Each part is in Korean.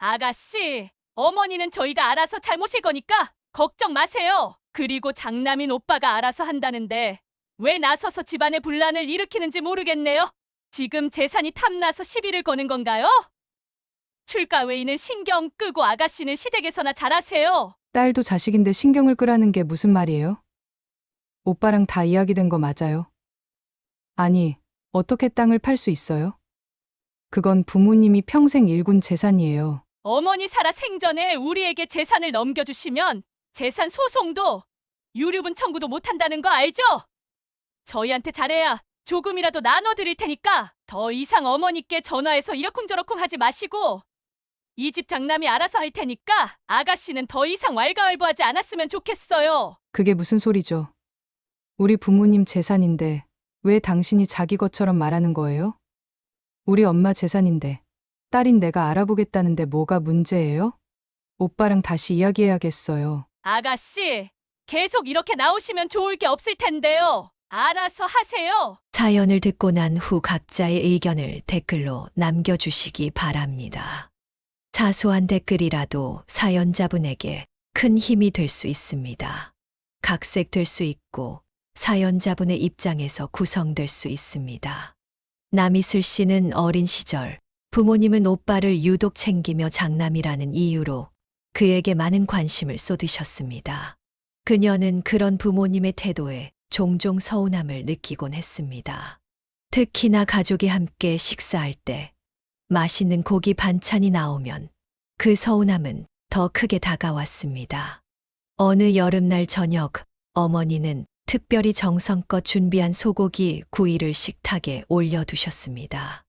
아가씨, 어머니는 저희가 알아서 잘 모실 거니까 걱정 마세요. 그리고 장남인 오빠가 알아서 한다는데 왜 나서서 집안의 분란을 일으키는지 모르겠네요. 지금 재산이 탐나서 시비를 거는 건가요? 출가 외에는 신경 끄고 아가씨는 시댁에서나 잘하세요. 딸도 자식인데 신경을 끄라는 게 무슨 말이에요? 오빠랑 다 이야기된 거 맞아요? 아니, 어떻게 땅을 팔 수 있어요? 그건 부모님이 평생 일군 재산이에요. 어머니 살아 생전에 우리에게 재산을 넘겨주시면 재산 소송도 유류분 청구도 못한다는 거 알죠? 저희한테 잘해야 조금이라도 나눠드릴 테니까 더 이상 어머니께 전화해서 이러쿵저러쿵 하지 마시고 이 집 장남이 알아서 할 테니까 아가씨는 더 이상 왈가왈부하지 않았으면 좋겠어요. 그게 무슨 소리죠? 우리 부모님 재산인데 왜 당신이 자기 것처럼 말하는 거예요? 우리 엄마 재산인데 딸인 내가 알아보겠다는데 뭐가 문제예요? 오빠랑 다시 이야기해야겠어요. 아가씨, 계속 이렇게 나오시면 좋을 게 없을 텐데요. 알아서 하세요. 사연을 듣고 난 후 각자의 의견을 댓글로 남겨주시기 바랍니다. 사소한 댓글이라도 사연자분에게 큰 힘이 될 수 있습니다. 각색될 수 있고 사연자분의 입장에서 구성될 수 있습니다. 남이슬 씨는 어린 시절 부모님은 오빠를 유독 챙기며 장남이라는 이유로 그에게 많은 관심을 쏟으셨습니다. 그녀는 그런 부모님의 태도에 종종 서운함을 느끼곤 했습니다. 특히나 가족이 함께 식사할 때 맛있는 고기 반찬이 나오면 그 서운함은 더 크게 다가왔습니다. 어느 여름날 저녁 어머니는 특별히 정성껏 준비한 소고기 구이를 식탁에 올려두셨습니다.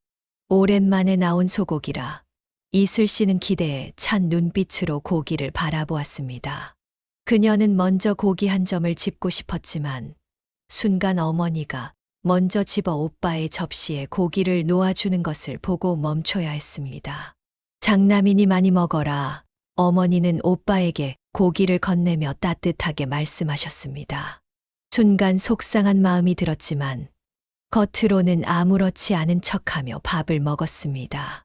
오랜만에 나온 소고기라 이슬 씨는 기대에 찬 눈빛으로 고기를 바라보았습니다. 그녀는 먼저 고기 한 점을 집고 싶었지만 순간 어머니가 먼저 집어 오빠의 접시에 고기를 놓아주는 것을 보고 멈춰야 했습니다. 장남이니 많이 먹어라. 어머니는 오빠에게 고기를 건네며 따뜻하게 말씀하셨습니다. 순간 속상한 마음이 들었지만 겉으로는 아무렇지 않은 척하며 밥을 먹었습니다.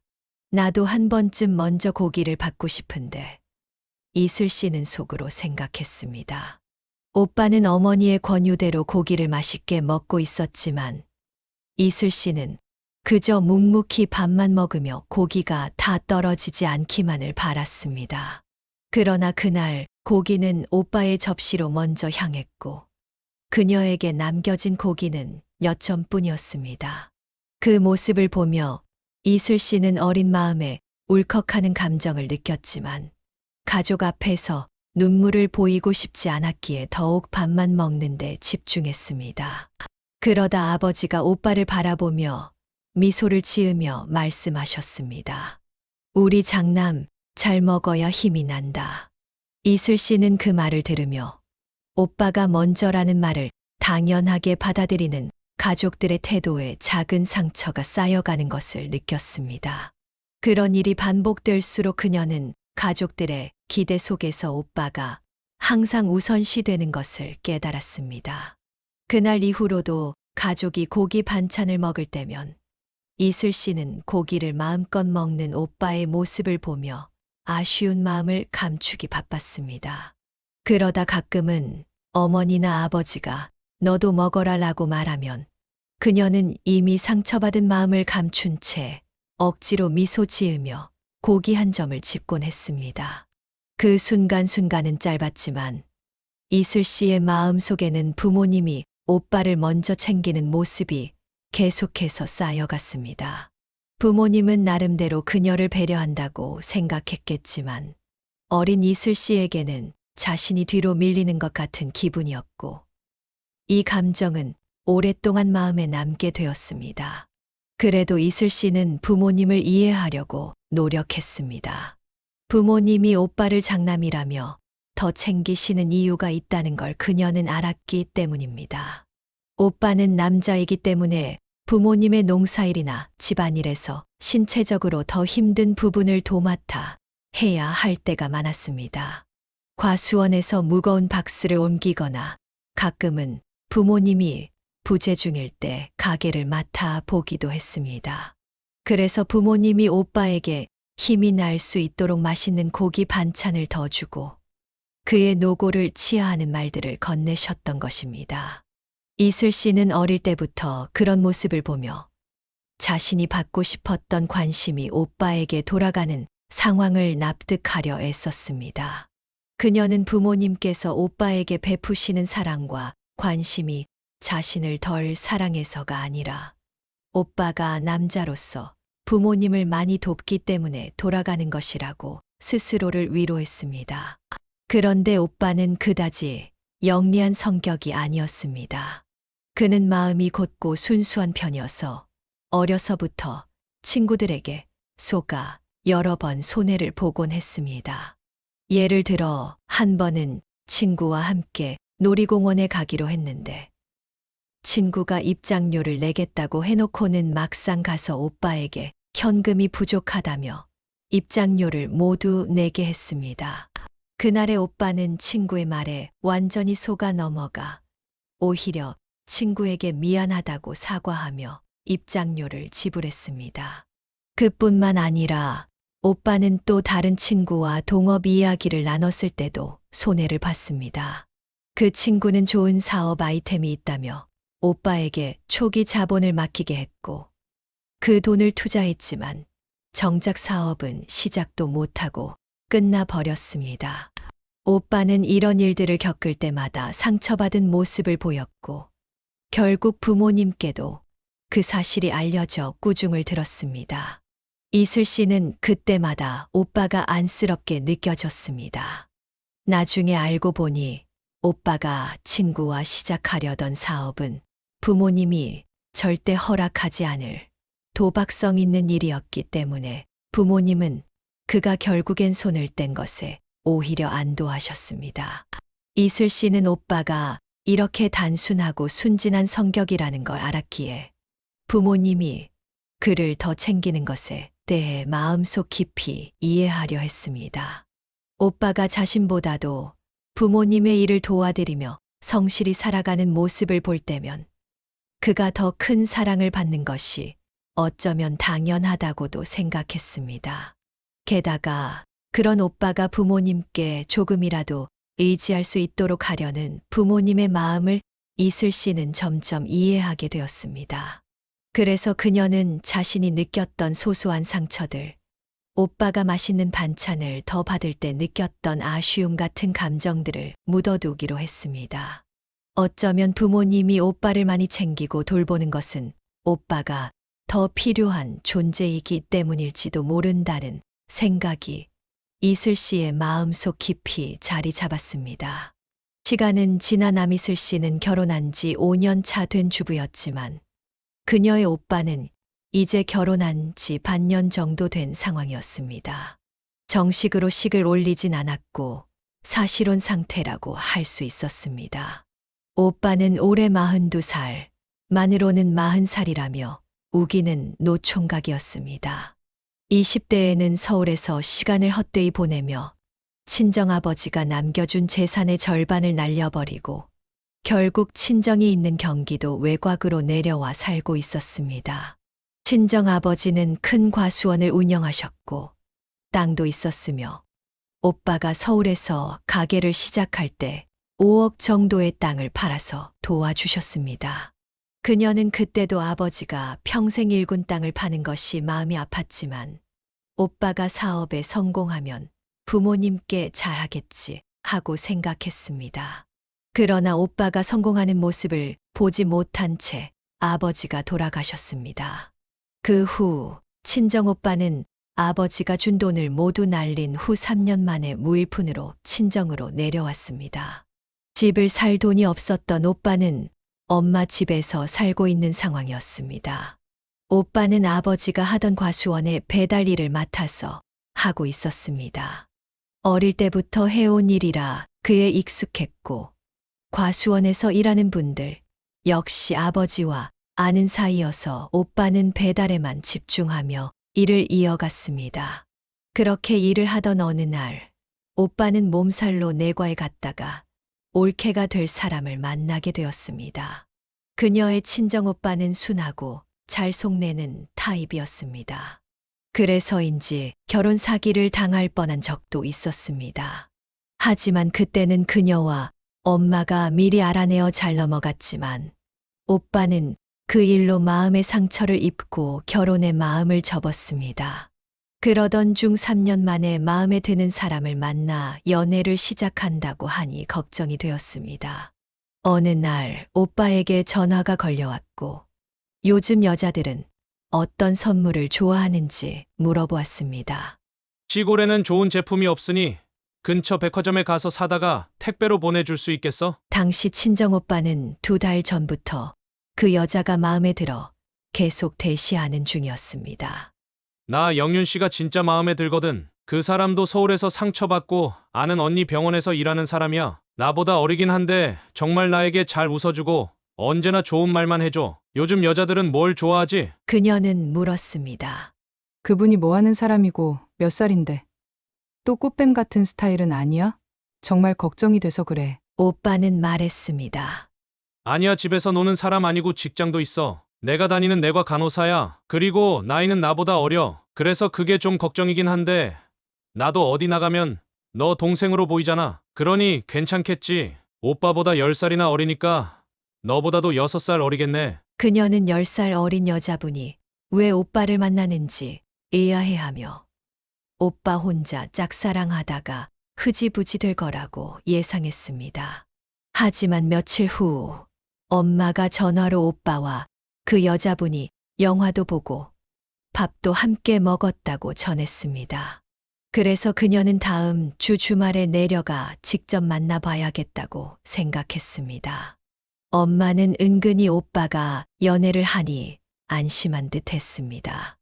나도 한 번쯤 먼저 고기를 받고 싶은데 이슬 씨는 속으로 생각했습니다. 오빠는 어머니의 권유대로 고기를 맛있게 먹고 있었지만 이슬 씨는 그저 묵묵히 밥만 먹으며 고기가 다 떨어지지 않기만을 바랐습니다. 그러나 그날 고기는 오빠의 접시로 먼저 향했고 그녀에게 남겨진 고기는 몇 점뿐이었습니다. 그 모습을 보며 이슬 씨는 어린 마음에 울컥하는 감정을 느꼈지만 가족 앞에서 눈물을 보이고 싶지 않았기에 더욱 밥만 먹는데 집중했습니다. 그러다 아버지가 오빠를 바라보며 미소를 지으며 말씀하셨습니다. 우리 장남 잘 먹어야 힘이 난다. 이슬 씨는 그 말을 들으며 오빠가 먼저라는 말을 당연하게 받아들이는 가족들의 태도에 작은 상처가 쌓여가는 것을 느꼈습니다. 그런 일이 반복될수록 그녀는 가족들의 기대 속에서 오빠가 항상 우선시되는 것을 깨달았습니다. 그날 이후로도 가족이 고기 반찬을 먹을 때면 이슬 씨는 고기를 마음껏 먹는 오빠의 모습을 보며 아쉬운 마음을 감추기 바빴습니다. 그러다 가끔은 어머니나 아버지가 너도 먹어라 라고 말하면 그녀는 이미 상처받은 마음을 감춘 채 억지로 미소 지으며 고기 한 점을 집곤 했습니다. 그 순간순간은 짧았지만 이슬 씨의 마음 속에는 부모님이 오빠를 먼저 챙기는 모습이 계속해서 쌓여갔습니다. 부모님은 나름대로 그녀를 배려한다고 생각했겠지만 어린 이슬 씨에게는 자신이 뒤로 밀리는 것 같은 기분이었고 이 감정은 오랫동안 마음에 남게 되었습니다. 그래도 이슬 씨는 부모님을 이해하려고 노력했습니다. 부모님이 오빠를 장남이라며 더 챙기시는 이유가 있다는 걸 그녀는 알았기 때문입니다. 오빠는 남자이기 때문에 부모님의 농사일이나 집안일에서 신체적으로 더 힘든 부분을 도맡아 해야 할 때가 많았습니다. 과수원에서 무거운 박스를 옮기거나 가끔은 부모님이 부재 중일 때 가게를 맡아 보기도 했습니다. 그래서 부모님이 오빠에게 힘이 날 수 있도록 맛있는 고기 반찬을 더 주고 그의 노고를 치하하는 말들을 건네셨던 것입니다. 이슬 씨는 어릴 때부터 그런 모습을 보며 자신이 받고 싶었던 관심이 오빠에게 돌아가는 상황을 납득하려 애썼습니다. 그녀는 부모님께서 오빠에게 베푸시는 사랑과 관심이 자신을 덜 사랑해서가 아니라 오빠가 남자로서 부모님을 많이 돕기 때문에 돌아가는 것이라고 스스로를 위로했습니다. 그런데 오빠는 그다지 영리한 성격이 아니었습니다. 그는 마음이 곧고 순수한 편이어서 어려서부터 친구들에게 속아 여러 번 손해를 보곤 했습니다. 예를 들어 한 번은 친구와 함께 놀이공원에 가기로 했는데 친구가 입장료를 내겠다고 해놓고는 막상 가서 오빠에게 현금이 부족하다며 입장료를 모두 내게 했습니다. 그날의 오빠는 친구의 말에 완전히 속아 넘어가 오히려 친구에게 미안하다고 사과하며 입장료를 지불했습니다. 그뿐만 아니라 오빠는 또 다른 친구와 동업 이야기를 나눴을 때도 손해를 봤습니다. 그 친구는 좋은 사업 아이템이 있다며 오빠에게 초기 자본을 맡기게 했고 그 돈을 투자했지만 정작 사업은 시작도 못하고 끝나버렸습니다. 오빠는 이런 일들을 겪을 때마다 상처받은 모습을 보였고 결국 부모님께도 그 사실이 알려져 꾸중을 들었습니다. 이슬 씨는 그때마다 오빠가 안쓰럽게 느껴졌습니다. 나중에 알고 보니 오빠가 친구와 시작하려던 사업은 부모님이 절대 허락하지 않을 도박성 있는 일이었기 때문에 부모님은 그가 결국엔 손을 뗀 것에 오히려 안도하셨습니다. 이슬 씨는 오빠가 이렇게 단순하고 순진한 성격이라는 걸 알았기에 부모님이 그를 더 챙기는 것에 대해 마음속 깊이 이해하려 했습니다. 오빠가 자신보다도 부모님의 일을 도와드리며 성실히 살아가는 모습을 볼 때면 그가 더 큰 사랑을 받는 것이 어쩌면 당연하다고도 생각했습니다. 게다가 그런 오빠가 부모님께 조금이라도 의지할 수 있도록 하려는 부모님의 마음을 이슬 씨는 점점 이해하게 되었습니다. 그래서 그녀는 자신이 느꼈던 소소한 상처들, 오빠가 맛있는 반찬을 더 받을 때 느꼈던 아쉬움 같은 감정들을 묻어두기로 했습니다. 어쩌면 부모님이 오빠를 많이 챙기고 돌보는 것은 오빠가 더 필요한 존재이기 때문일지도 모른다는 생각이 이슬 씨의 마음속 깊이 자리 잡았습니다. 시간은 지나 남이슬 씨는 결혼한 지 5년 차 된 주부였지만 그녀의 오빠는 이제 결혼한 지 반년 정도 된 상황이었습니다. 정식으로 식을 올리진 않았고 사실혼 상태라고 할 수 있었습니다. 오빠는 올해 42살, 만으로는 40살이라며 우기는 노총각이었습니다. 20대에는 서울에서 시간을 헛되이 보내며 친정아버지가 남겨준 재산의 절반을 날려버리고 결국 친정이 있는 경기도 외곽으로 내려와 살고 있었습니다. 친정아버지는 큰 과수원을 운영하셨고 땅도 있었으며 오빠가 서울에서 가게를 시작할 때 5억 정도의 땅을 팔아서 도와주셨습니다. 그녀는 그때도 아버지가 평생 일군 땅을 파는 것이 마음이 아팠지만 오빠가 사업에 성공하면 부모님께 잘하겠지 하고 생각했습니다. 그러나 오빠가 성공하는 모습을 보지 못한 채 아버지가 돌아가셨습니다. 그 후 친정오빠는 아버지가 준 돈을 모두 날린 후 3년 만에 무일푼으로 친정으로 내려왔습니다. 집을 살 돈이 없었던 오빠는 엄마 집에서 살고 있는 상황이었습니다. 오빠는 아버지가 하던 과수원의 배달 일을 맡아서 하고 있었습니다. 어릴 때부터 해온 일이라 그에 익숙했고 과수원에서 일하는 분들 역시 아버지와 아는 사이여서 오빠는 배달에만 집중하며 일을 이어갔습니다. 그렇게 일을 하던 어느 날 오빠는 몸살로 내과에 갔다가 올케가 될 사람을 만나게 되었습니다. 그녀의 친정오빠는 순하고 잘 속내는 타입이었습니다. 그래서인지 결혼 사기를 당할 뻔한 적도 있었습니다. 하지만 그때는 그녀와 엄마가 미리 알아내어 잘 넘어갔지만 오빠는 그 일로 마음의 상처를 입고 결혼에 마음을 접었습니다. 그러던 중 3년 만에 마음에 드는 사람을 만나 연애를 시작한다고 하니 걱정이 되었습니다. 어느 날 오빠에게 전화가 걸려왔고 요즘 여자들은 어떤 선물을 좋아하는지 물어보았습니다. 시골에는 좋은 제품이 없으니 근처 백화점에 가서 사다가 택배로 보내줄 수 있겠어? 당시 친정오빠는 2달 전부터 그 여자가 마음에 들어 계속 대시하는 중이었습니다. 나 영윤 씨가 진짜 마음에 들거든. 그 사람도 서울에서 상처받고 아는 언니 병원에서 일하는 사람이야. 나보다 어리긴 한데 정말 나에게 잘 웃어주고 언제나 좋은 말만 해줘. 요즘 여자들은 뭘 좋아하지? 그녀는 물었습니다. 그분이 뭐 하는 사람이고 몇 살인데? 또 꽃뱀 같은 스타일은 아니야? 정말 걱정이 돼서 그래. 오빠는 말했습니다. 아니야, 집에서 노는 사람 아니고 직장도 있어. 내가 다니는 내과 간호사야. 그리고 나이는 나보다 어려. 그래서 그게 좀 걱정이긴 한데 나도 어디 나가면 너 동생으로 보이잖아. 그러니 괜찮겠지. 오빠보다 10살이나 어리니까 너보다도 6살 어리겠네. 그녀는 10살 어린 여자분이 왜 오빠를 만나는지 의아해하며 오빠 혼자 짝사랑하다가 흐지부지 될 거라고 예상했습니다. 하지만 며칠 후 엄마가 전화로 오빠와 그 여자분이 영화도 보고 밥도 함께 먹었다고 전했습니다. 그래서 그녀는 다음 주 주말에 내려가 직접 만나봐야겠다고 생각했습니다. 엄마는 은근히 오빠가 연애를 하니 안심한 듯 했습니다.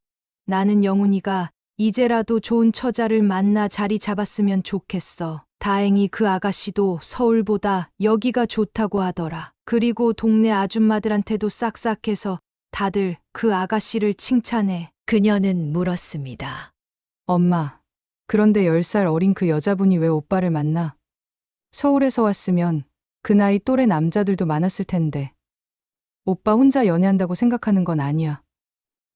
나는 영훈이가 이제라도 좋은 처자를 만나 자리 잡았으면 좋겠어. 다행히 그 아가씨도 서울보다 여기가 좋다고 하더라. 그리고 동네 아줌마들한테도 싹싹해서 다들 그 아가씨를 칭찬해. 그녀는 물었습니다. 엄마, 그런데 10살 어린 그 여자분이 왜 오빠를 만나? 서울에서 왔으면 그 나이 또래 남자들도 많았을 텐데. 오빠 혼자 연애한다고 생각하는 건 아니야.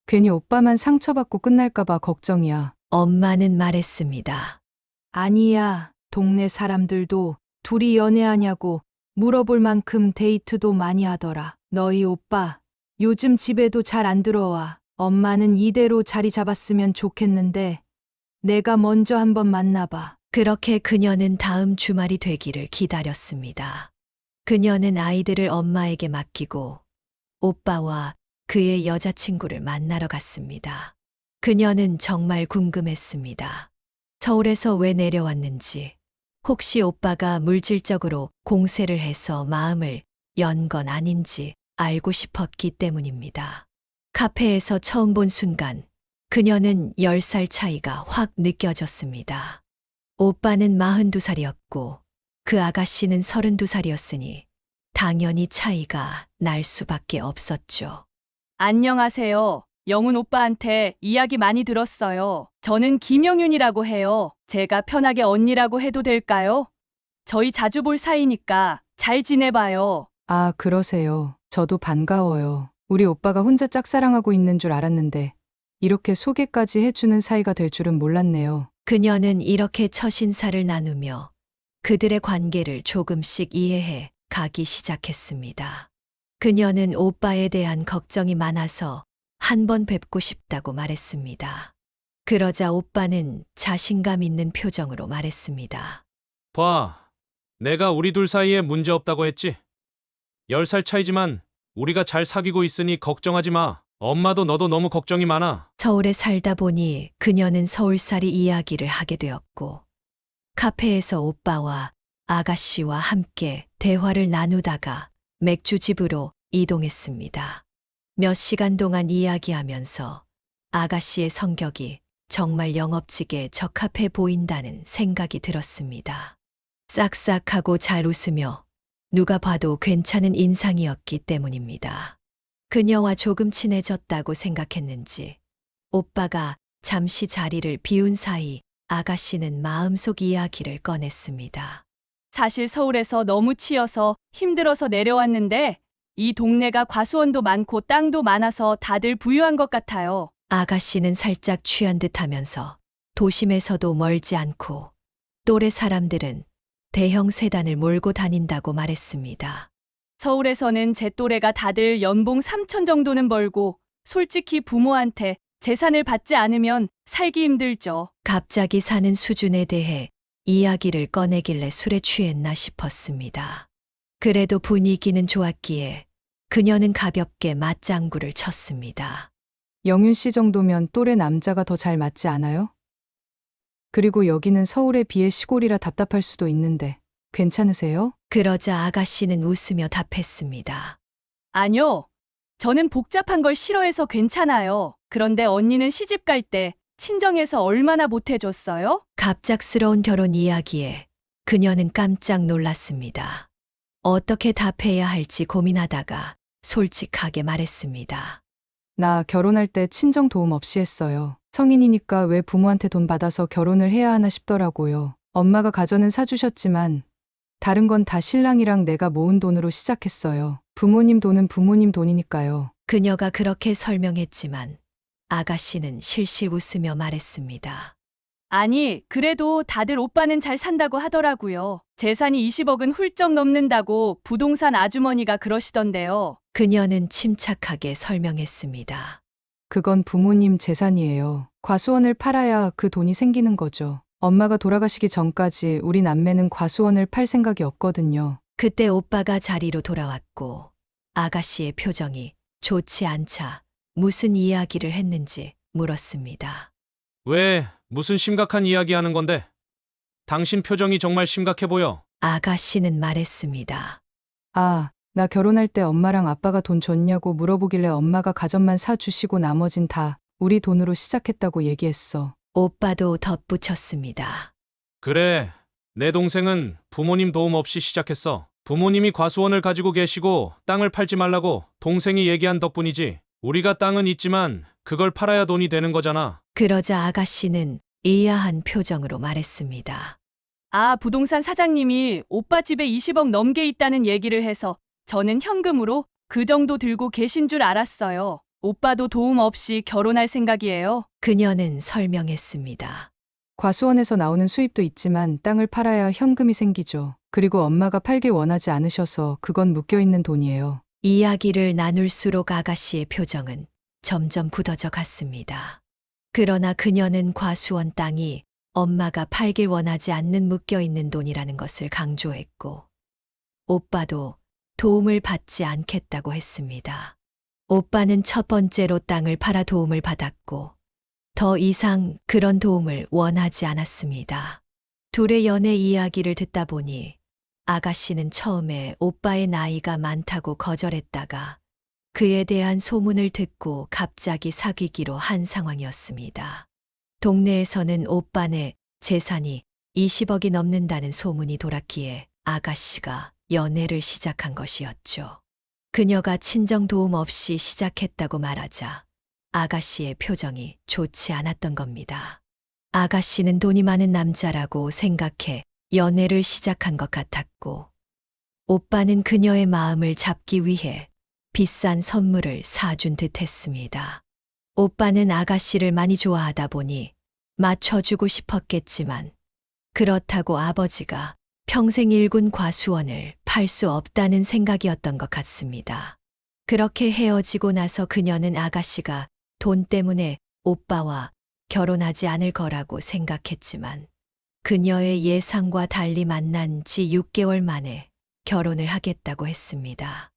괜히 오빠만 상처받고 끝날까봐 걱정이야. 엄마는 말했습니다. 아니야. 동네 사람들도 둘이 연애하냐고 물어볼 만큼 데이트도 많이 하더라. 너희 오빠 요즘 집에도 잘 안 들어와. 엄마는 이대로 자리 잡았으면 좋겠는데 내가 먼저 한번 만나봐. 그렇게 그녀는 다음 주말이 되기를 기다렸습니다. 그녀는 아이들을 엄마에게 맡기고 오빠와 그의 여자친구를 만나러 갔습니다. 그녀는 정말 궁금했습니다. 서울에서 왜 내려왔는지, 혹시 오빠가 물질적으로 공세를 해서 마음을 연 건 아닌지 알고 싶었기 때문입니다. 카페에서 처음 본 순간 그녀는 10살 차이가 확 느껴졌습니다. 오빠는 42살이었고 그 아가씨는 32살이었으니 당연히 차이가 날 수밖에 없었죠. 안녕하세요. 영훈 오빠한테 이야기 많이 들었어요. 저는 김영윤이라고 해요. 제가 편하게 언니라고 해도 될까요? 저희 자주 볼 사이니까 잘 지내봐요. 아, 그러세요. 저도 반가워요. 우리 오빠가 혼자 짝사랑하고 있는 줄 알았는데 이렇게 소개까지 해주는 사이가 될 줄은 몰랐네요. 그녀는 이렇게 첫 인사를 나누며 그들의 관계를 조금씩 이해해 가기 시작했습니다. 그녀는 오빠에 대한 걱정이 많아서 한 번 뵙고 싶다고 말했습니다. 그러자 오빠는 자신감 있는 표정으로 말했습니다. 봐, 내가 우리 둘 사이에 문제 없다고 했지. 10살 차이지만 우리가 잘 사귀고 있으니 걱정하지 마. 엄마도 너도 너무 걱정이 많아. 서울에 살다 보니 그녀는 서울살이 이야기를 하게 되었고 카페에서 오빠와 아가씨와 함께 대화를 나누다가 맥주집으로 이동했습니다. 몇 시간 동안 이야기하면서 아가씨의 성격이 정말 영업직에 적합해 보인다는 생각이 들었습니다. 싹싹하고 잘 웃으며 누가 봐도 괜찮은 인상이었기 때문입니다. 그녀와 조금 친해졌다고 생각했는지 오빠가 잠시 자리를 비운 사이 아가씨는 마음속 이야기를 꺼냈습니다. 사실 서울에서 너무 치여서 힘들어서 내려왔는데 이 동네가 과수원도 많고 땅도 많아서 다들 부유한 것 같아요. 아가씨는 살짝 취한 듯 하면서 도심에서도 멀지 않고 또래 사람들은 대형 세단을 몰고 다닌다고 말했습니다. 서울에서는 제 또래가 다들 연봉 3천 정도는 벌고 솔직히 부모한테 재산을 받지 않으면 살기 힘들죠. 갑자기 사는 수준에 대해 이야기를 꺼내길래 술에 취했나 싶었습니다. 그래도 분위기는 좋았기에 그녀는 가볍게 맞장구를 쳤습니다. 영윤 씨 정도면 또래 남자가 더 잘 맞지 않아요? 그리고 여기는 서울에 비해 시골이라 답답할 수도 있는데 괜찮으세요? 그러자 아가씨는 웃으며 답했습니다. 아니요. 저는 복잡한 걸 싫어해서 괜찮아요. 그런데 언니는 시집 갈 때 친정에서 얼마나 보태줬어요? 갑작스러운 결혼 이야기에 그녀는 깜짝 놀랐습니다. 어떻게 답해야 할지 고민하다가 솔직하게 말했습니다. 나 결혼할 때 친정 도움 없이 했어요. 성인이니까 왜 부모한테 돈 받아서 결혼을 해야 하나 싶더라고요. 엄마가 가전은 사주셨지만 다른 건 다 신랑이랑 내가 모은 돈으로 시작했어요. 부모님 돈은 부모님 돈이니까요. 그녀가 그렇게 설명했지만 아가씨는 실실 웃으며 말했습니다. 아니, 그래도 다들 오빠는 잘 산다고 하더라고요. 재산이 20억은 훌쩍 넘는다고 부동산 아주머니가 그러시던데요. 그녀는 침착하게 설명했습니다. 그건 부모님 재산이에요. 과수원을 팔아야 그 돈이 생기는 거죠. 엄마가 돌아가시기 전까지 우리 남매는 과수원을 팔 생각이 없거든요. 그때 오빠가 자리로 돌아왔고 아가씨의 표정이 좋지 않자 무슨 이야기를 했는지 물었습니다. 왜 무슨 심각한 이야기 하는 건데? 당신 표정이 정말 심각해 보여. 아가씨는 말했습니다. 아, 나 결혼할 때 엄마랑 아빠가 돈 줬냐고 물어보길래 엄마가 가전만 사주시고 나머진 다 우리 돈으로 시작했다고 얘기했어. 오빠도 덧붙였습니다. 그래, 내 동생은 부모님 도움 없이 시작했어. 부모님이 과수원을 가지고 계시고 땅을 팔지 말라고 동생이 얘기한 덕분이지. 우리가 땅은 있지만 그걸 팔아야 돈이 되는 거잖아. 그러자 아가씨는 의아한 표정으로 말했습니다. 아, 부동산 사장님이 오빠 집에 20억 넘게 있다는 얘기를 해서 저는 현금으로 그 정도 들고 계신 줄 알았어요. 오빠도 도움 없이 결혼할 생각이에요. 그녀는 설명했습니다. 과수원에서 나오는 수입도 있지만 땅을 팔아야 현금이 생기죠. 그리고 엄마가 팔길 원하지 않으셔서 그건 묶여있는 돈이에요. 이야기를 나눌수록 아가씨의 표정은 점점 굳어져 갔습니다. 그러나 그녀는 과수원 땅이 엄마가 팔길 원하지 않는 묶여있는 돈이라는 것을 강조했고 오빠도 도움을 받지 않겠다고 했습니다. 오빠는 첫 번째로 땅을 팔아 도움을 받았고 더 이상 그런 도움을 원하지 않았습니다. 둘의 연애 이야기를 듣다 보니 아가씨는 처음에 오빠의 나이가 많다고 거절했다가 그에 대한 소문을 듣고 갑자기 사귀기로 한 상황이었습니다. 동네에서는 오빠네 재산이 20억이 넘는다는 소문이 돌았기에 아가씨가 연애를 시작한 것이었죠. 그녀가 친정 도움 없이 시작했다고 말하자 아가씨의 표정이 좋지 않았던 겁니다. 아가씨는 돈이 많은 남자라고 생각해 연애를 시작한 것 같았고 오빠는 그녀의 마음을 잡기 위해 비싼 선물을 사준 듯 했습니다. 오빠는 아가씨를 많이 좋아하다 보니 맞춰주고 싶었겠지만 그렇다고 아버지가 평생 일군 과수원을 팔 수 없다는 생각이었던 것 같습니다. 그렇게 헤어지고 나서 그녀는 아가씨가 돈 때문에 오빠와 결혼하지 않을 거라고 생각했지만 그녀의 예상과 달리 만난 지 6개월 만에 결혼을 하겠다고 했습니다.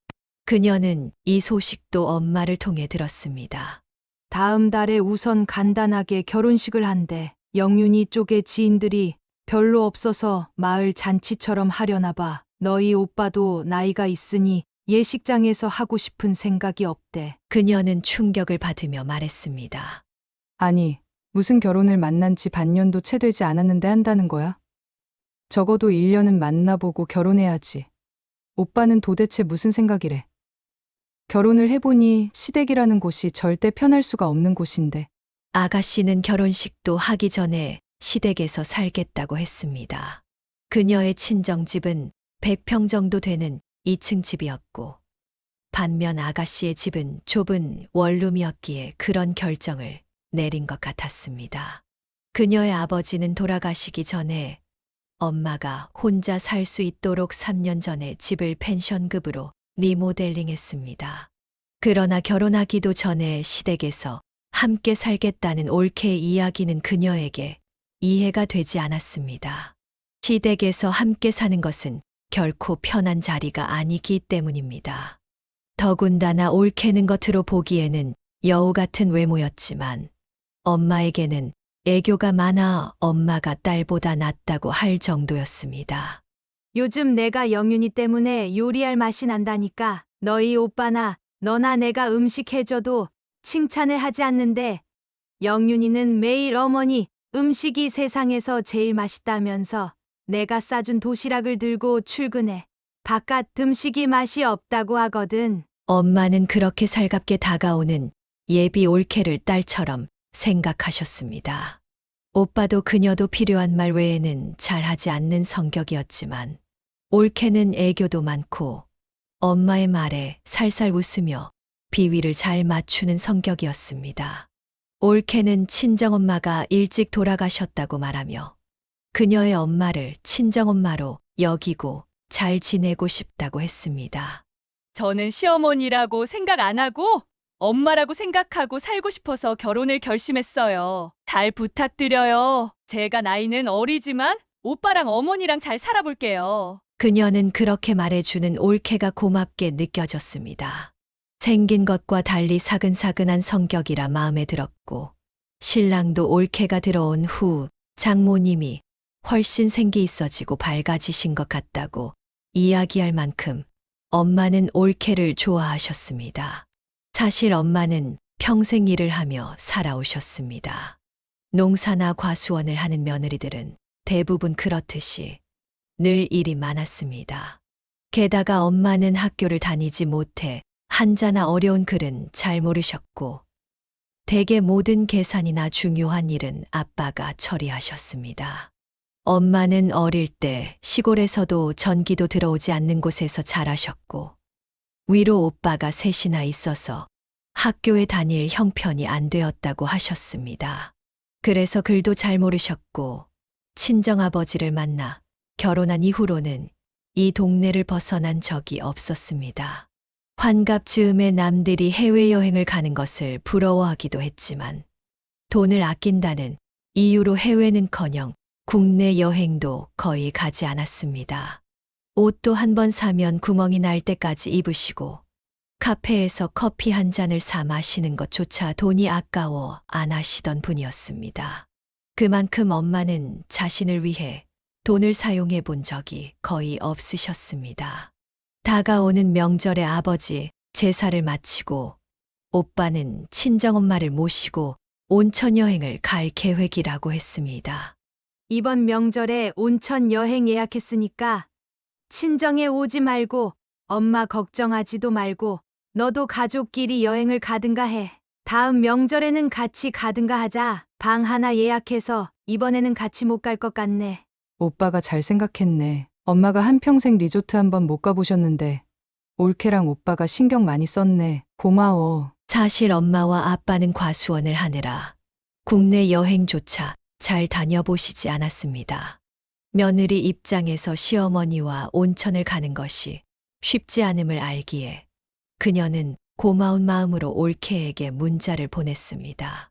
그녀는 이 소식도 엄마를 통해 들었습니다. 다음 달에 우선 간단하게 결혼식을 한대. 영윤이 쪽의 지인들이 별로 없어서 마을 잔치처럼 하려나 봐. 너희 오빠도 나이가 있으니 예식장에서 하고 싶은 생각이 없대. 그녀는 충격을 받으며 말했습니다. 아니, 무슨 결혼을 만난 지 반년도 채 되지 않았는데 한다는 거야? 적어도 1년은 만나보고 결혼해야지. 오빠는 도대체 무슨 생각이래? 결혼을 해보니 시댁이라는 곳이 절대 편할 수가 없는 곳인데. 아가씨는 결혼식도 하기 전에 시댁에서 살겠다고 했습니다. 그녀의 친정집은 100평 정도 되는 2층 집이었고 반면 아가씨의 집은 좁은 원룸이었기에 그런 결정을 내린 것 같았습니다. 그녀의 아버지는 돌아가시기 전에 엄마가 혼자 살 수 있도록 3년 전에 집을 펜션급으로 리모델링했습니다. 그러나 결혼하기도 전에 시댁에서 함께 살겠다는 올케의 이야기는 그녀에게 이해가 되지 않았습니다. 시댁에서 함께 사는 것은 결코 편한 자리가 아니기 때문입니다. 더군다나 올케는 겉으로 보기에는 여우 같은 외모였지만 엄마에게는 애교가 많아 엄마가 딸보다 낫다고 할 정도였습니다. 요즘 내가 영윤이 때문에 요리할 맛이 난다니까. 너희 오빠나 너나 내가 음식 해줘도 칭찬을 하지 않는데 영윤이는 매일 어머니 음식이 세상에서 제일 맛있다면서 내가 싸준 도시락을 들고 출근해. 바깥 음식이 맛이 없다고 하거든. 엄마는 그렇게 살갑게 다가오는 예비 올케를 딸처럼 생각하셨습니다. 오빠도 그녀도 필요한 말 외에는 잘하지 않는 성격이었지만 올케는 애교도 많고 엄마의 말에 살살 웃으며 비위를 잘 맞추는 성격이었습니다. 올케는 친정엄마가 일찍 돌아가셨다고 말하며 그녀의 엄마를 친정엄마로 여기고 잘 지내고 싶다고 했습니다. 저는 시어머니라고 생각 안 하고 엄마라고 생각하고 살고 싶어서 결혼을 결심했어요. 잘 부탁드려요. 제가 나이는 어리지만 오빠랑 어머니랑 잘 살아볼게요. 그녀는 그렇게 말해주는 올케가 고맙게 느껴졌습니다. 생긴 것과 달리 사근사근한 성격이라 마음에 들었고 신랑도 올케가 들어온 후 장모님이 훨씬 생기 있어지고 밝아지신 것 같다고 이야기할 만큼 엄마는 올케를 좋아하셨습니다. 사실 엄마는 평생 일을 하며 살아오셨습니다. 농사나 과수원을 하는 며느리들은 대부분 그렇듯이 늘 일이 많았습니다. 게다가 엄마는 학교를 다니지 못해 한자나 어려운 글은 잘 모르셨고 대개 모든 계산이나 중요한 일은 아빠가 처리하셨습니다. 엄마는 어릴 때 시골에서도 전기도 들어오지 않는 곳에서 자라셨고 위로 오빠가 셋이나 있어서 학교에 다닐 형편이 안 되었다고 하셨습니다. 그래서 글도 잘 모르셨고 친정아버지를 만나 결혼한 이후로는 이 동네를 벗어난 적이 없었습니다. 환갑 즈음에 남들이 해외여행을 가는 것을 부러워하기도 했지만 돈을 아낀다는 이유로 해외는커녕 국내 여행도 거의 가지 않았습니다. 옷도 한 번 사면 구멍이 날 때까지 입으시고 카페에서 커피 한 잔을 사 마시는 것조차 돈이 아까워 안 하시던 분이었습니다. 그만큼 엄마는 자신을 위해 돈을 사용해 본 적이 거의 없으셨습니다. 다가오는 명절에 아버지 제사를 마치고 오빠는 친정엄마를 모시고 온천 여행을 갈 계획이라고 했습니다. 이번 명절에 온천 여행 예약했으니까 친정에 오지 말고 엄마 걱정하지도 말고 너도 가족끼리 여행을 가든가 해. 다음 명절에는 같이 가든가 하자. 방 하나 예약해서 이번에는 같이 못 갈 것 같네. 오빠가 잘 생각했네. 엄마가 한평생 리조트 한번 못 가보셨는데 올케랑 오빠가 신경 많이 썼네. 고마워. 사실 엄마와 아빠는 과수원을 하느라 국내 여행조차 잘 다녀보시지 않았습니다. 며느리 입장에서 시어머니와 온천을 가는 것이 쉽지 않음을 알기에 그녀는 고마운 마음으로 올케에게 문자를 보냈습니다.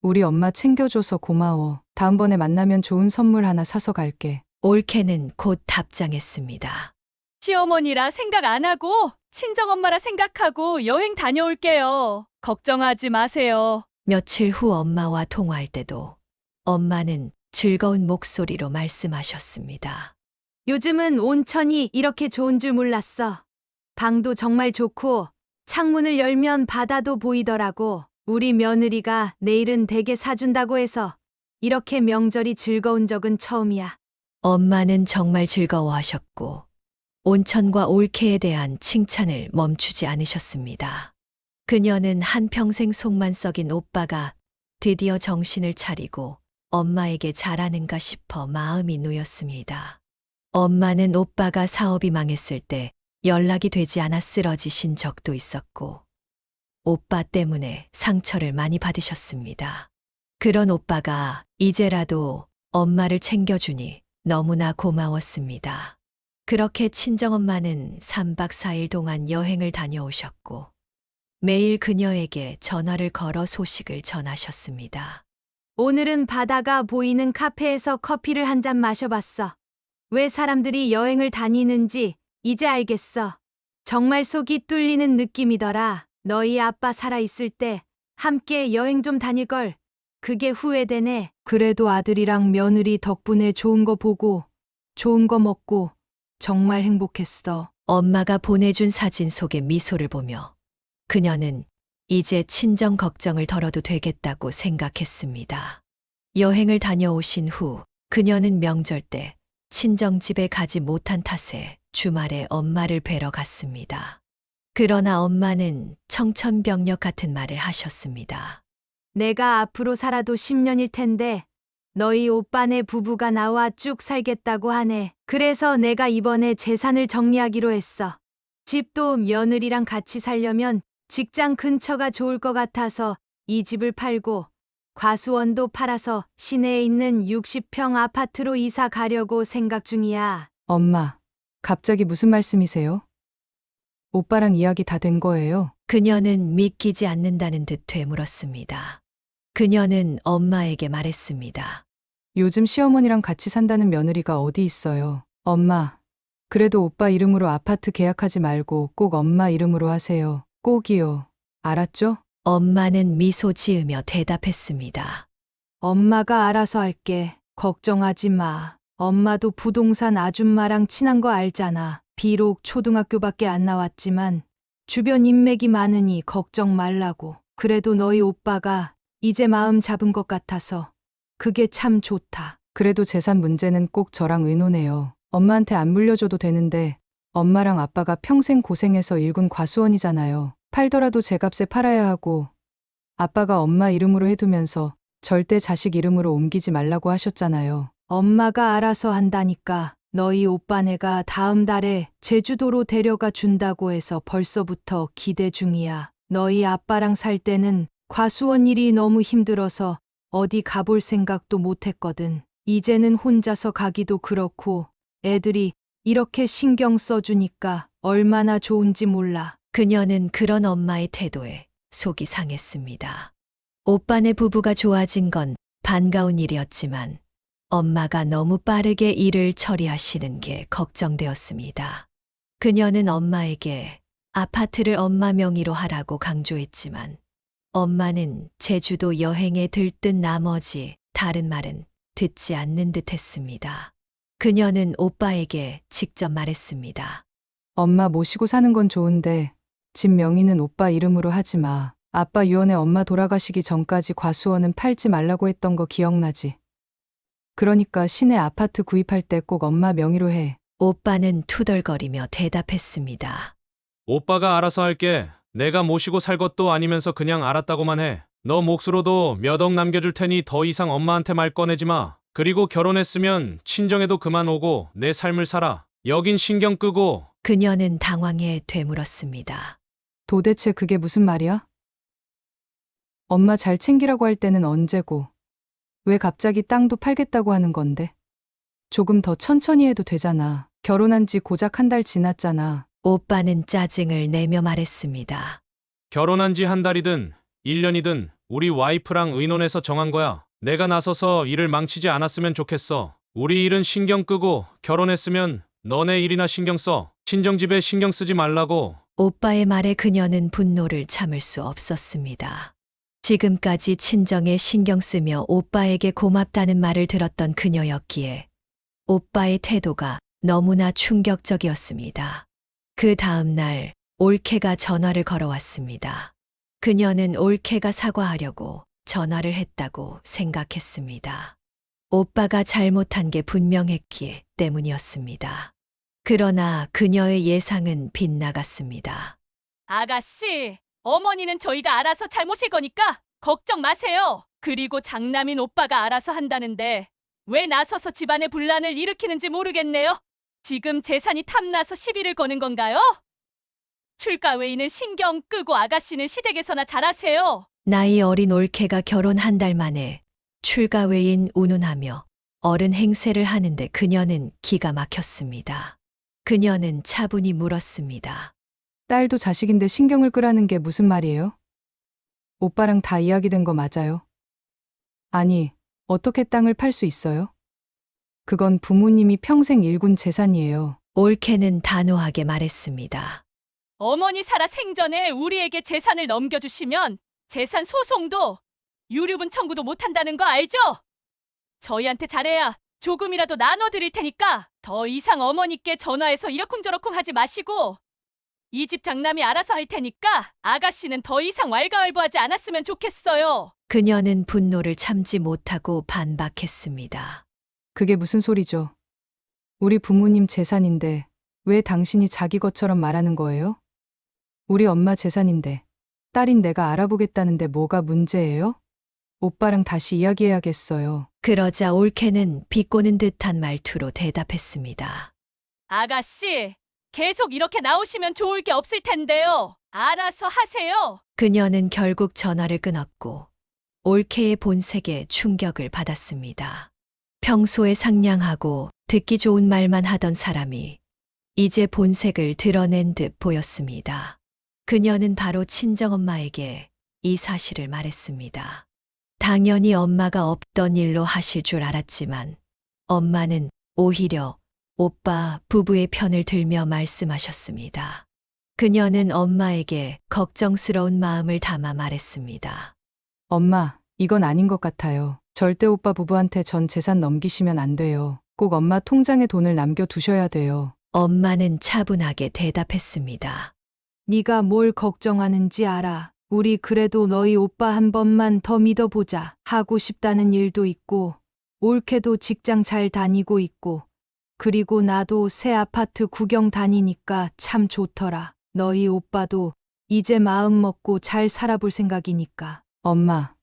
우리 엄마 챙겨줘서 고마워. 다음번에 만나면 좋은 선물 하나 사서 갈게. 올케는 곧 답장했습니다. 시어머니라 생각 안 하고 친정엄마라 생각하고 여행 다녀올게요. 걱정하지 마세요. 며칠 후 엄마와 통화할 때도 엄마는 즐거운 목소리로 말씀하셨습니다. 요즘은 온천이 이렇게 좋은 줄 몰랐어. 방도 정말 좋고 창문을 열면 바다도 보이더라고. 우리 며느리가 내일은 댁에 사준다고 해서 이렇게 명절이 즐거운 적은 처음이야. 엄마는 정말 즐거워하셨고 온천과 올케에 대한 칭찬을 멈추지 않으셨습니다. 그녀는 한평생 속만 썩인 오빠가 드디어 정신을 차리고 엄마에게 잘하는가 싶어 마음이 놓였습니다. 엄마는 오빠가 사업이 망했을 때 연락이 되지 않아 쓰러지신 적도 있었고 오빠 때문에 상처를 많이 받으셨습니다. 그런 오빠가 이제라도 엄마를 챙겨주니 너무나 고마웠습니다. 그렇게 친정엄마는 3박 4일 동안 여행을 다녀오셨고 매일 그녀에게 전화를 걸어 소식을 전하셨습니다. 오늘은 바다가 보이는 카페에서 커피를 한 잔 마셔봤어. 왜 사람들이 여행을 다니는지 이제 알겠어. 정말 속이 뚫리는 느낌이더라. 너희 아빠 살아있을 때 함께 여행 좀 다닐걸. 그게 후회되네. 그래도 아들이랑 며느리 덕분에 좋은 거 보고 좋은 거 먹고 정말 행복했어. 엄마가 보내준 사진 속의 미소를 보며 그녀는 이제 친정 걱정을 덜어도 되겠다고 생각했습니다. 여행을 다녀오신 후 그녀는 명절 때 친정집에 가지 못한 탓에 주말에 엄마를 뵈러 갔습니다. 그러나 엄마는 청천벽력 같은 말을 하셨습니다. 내가 앞으로 살아도 10년일 텐데 너희 오빠네 부부가 나와 쭉 살겠다고 하네. 그래서 내가 이번에 재산을 정리하기로 했어. 집도 며느리랑 같이 살려면 직장 근처가 좋을 것 같아서 이 집을 팔고 과수원도 팔아서 시내에 있는 60평 아파트로 이사 가려고 생각 중이야. 엄마, 갑자기 무슨 말씀이세요? 오빠랑 이야기 다 된 거예요? 그녀는 믿기지 않는다는 듯 되물었습니다. 그녀는 엄마에게 말했습니다. 요즘 시어머니랑 같이 산다는 며느리가 어디 있어요? 엄마, 그래도 오빠 이름으로 아파트 계약하지 말고 꼭 엄마 이름으로 하세요. 꼭이요. 알았죠? 엄마는 미소 지으며 대답했습니다. 엄마가 알아서 할게. 걱정하지 마. 엄마도 부동산 아줌마랑 친한 거 알잖아. 비록 초등학교밖에 안 나왔지만 주변 인맥이 많으니 걱정 말라고. 그래도 너희 오빠가 이제 마음 잡은 것 같아서 그게 참 좋다. 그래도 재산 문제는 꼭 저랑 의논해요. 엄마한테 안 물려줘도 되는데 엄마랑 아빠가 평생 고생해서 일군 과수원이잖아요. 팔더라도 제 값에 팔아야 하고 아빠가 엄마 이름으로 해두면서 절대 자식 이름으로 옮기지 말라고 하셨잖아요. 엄마가 알아서 한다니까. 너희 오빠네가 다음 달에 제주도로 데려가 준다고 해서 벌써부터 기대 중이야. 너희 아빠랑 살 때는 과수원 일이 너무 힘들어서 어디 가볼 생각도 못 했거든. 이제는 혼자서 가기도 그렇고 애들이 이렇게 신경 써주니까 얼마나 좋은지 몰라. 그녀는 그런 엄마의 태도에 속이 상했습니다. 오빠네 부부가 좋아진 건 반가운 일이었지만 엄마가 너무 빠르게 일을 처리하시는 게 걱정되었습니다. 그녀는 엄마에게 아파트를 엄마 명의로 하라고 강조했지만 엄마는 제주도 여행에 들뜬 나머지 다른 말은 듣지 않는 듯 했습니다. 그녀는 오빠에게 직접 말했습니다. 엄마 모시고 사는 건 좋은데 집 명의는 오빠 이름으로 하지 마. 아빠 유언에 엄마 돌아가시기 전까지 과수원은 팔지 말라고 했던 거 기억나지? 그러니까 시내 아파트 구입할 때 꼭 엄마 명의로 해. 오빠는 투덜거리며 대답했습니다. 오빠가 알아서 할게. 내가 모시고 살 것도 아니면서 그냥 알았다고만 해. 너 몫으로도 몇 억 남겨줄 테니 더 이상 엄마한테 말 꺼내지 마. 그리고 결혼했으면 친정에도 그만 오고 내 삶을 살아. 여긴 신경 끄고. 그녀는 당황해 되물었습니다. 도대체 그게 무슨 말이야? 엄마 잘 챙기라고 할 때는 언제고 왜 갑자기 땅도 팔겠다고 하는 건데? 조금 더 천천히 해도 되잖아. 결혼한 지 고작 한 달 지났잖아. 오빠는 짜증을 내며 말했습니다. 결혼한 지 한 달이든 1년이든 우리 와이프랑 의논해서 정한 거야. 내가 나서서 일을 망치지 않았으면 좋겠어. 우리 일은 신경 끄고 결혼했으면 너네 일이나 신경 써. 친정집에 신경 쓰지 말라고. 오빠의 말에 그녀는 분노를 참을 수 없었습니다. 지금까지 친정에 신경 쓰며 오빠에게 고맙다는 말을 들었던 그녀였기에 오빠의 태도가 너무나 충격적이었습니다. 그 다음 날 올케가 전화를 걸어왔습니다. 그녀는 올케가 사과하려고 전화를 했다고 생각했습니다. 오빠가 잘못한 게 분명했기 때문이었습니다. 그러나 그녀의 예상은 빗나갔습니다. 아가씨, 어머니는 저희가 알아서 잘 모실 거니까 걱정 마세요. 그리고 장남인 오빠가 알아서 한다는데 왜 나서서 집안의 분란을 일으키는지 모르겠네요. 지금 재산이 탐나서 시비를 거는 건가요? 출가 외에는 신경 끄고 아가씨는 시댁에서나 잘하세요. 나이 어린 올케가 결혼 한 달 만에 출가 외인 운운하며 어른 행세를 하는데 그녀는 기가 막혔습니다. 그녀는 차분히 물었습니다. 딸도 자식인데 신경을 끄라는 게 무슨 말이에요? 오빠랑 다 이야기된 거 맞아요? 아니, 어떻게 땅을 팔 수 있어요? 그건 부모님이 평생 일군 재산이에요. 올케는 단호하게 말했습니다. 어머니 살아 생전에 우리에게 재산을 넘겨주시면 재산 소송도 유류분 청구도 못한다는 거 알죠? 저희한테 잘해야 조금이라도 나눠드릴 테니까 더 이상 어머니께 전화해서 이러쿵저러쿵 하지 마시고 이 집 장남이 알아서 할 테니까 아가씨는 더 이상 왈가왈부하지 않았으면 좋겠어요. 그녀는 분노를 참지 못하고 반박했습니다. 그게 무슨 소리죠? 우리 부모님 재산인데 왜 당신이 자기 것처럼 말하는 거예요? 우리 엄마 재산인데 딸인 내가 알아보겠다는데 뭐가 문제예요? 오빠랑 다시 이야기해야겠어요. 그러자 올케는 비꼬는 듯한 말투로 대답했습니다. 아가씨, 계속 이렇게 나오시면 좋을 게 없을 텐데요. 알아서 하세요. 그녀는 결국 전화를 끊었고 올케의 본색에 충격을 받았습니다. 평소에 상냥하고 듣기 좋은 말만 하던 사람이 이제 본색을 드러낸 듯 보였습니다. 그녀는 바로 친정엄마에게 이 사실을 말했습니다. 당연히 엄마가 없던 일로 하실 줄 알았지만 엄마는 오히려 오빠 부부의 편을 들며 말씀하셨습니다. 그녀는 엄마에게 걱정스러운 마음을 담아 말했습니다. 엄마, 이건 아닌 것 같아요. 절대 오빠 부부한테 전 재산 넘기시면 안 돼요. 꼭 엄마 통장에 돈을 남겨두셔야 돼요. 엄마는 차분하게 대답했습니다. 네가 뭘 걱정하는지 알아. 우리 그래도 너희 오빠 한 번만 더 믿어보자. 하고 싶다는 일도 있고, 올케도 직장 잘 다니고 있고, 그리고 나도 새 아파트 구경 다니니까 참 좋더라. 너희 오빠도 이제 마음 먹고 잘 살아볼 생각이니까. 엄마,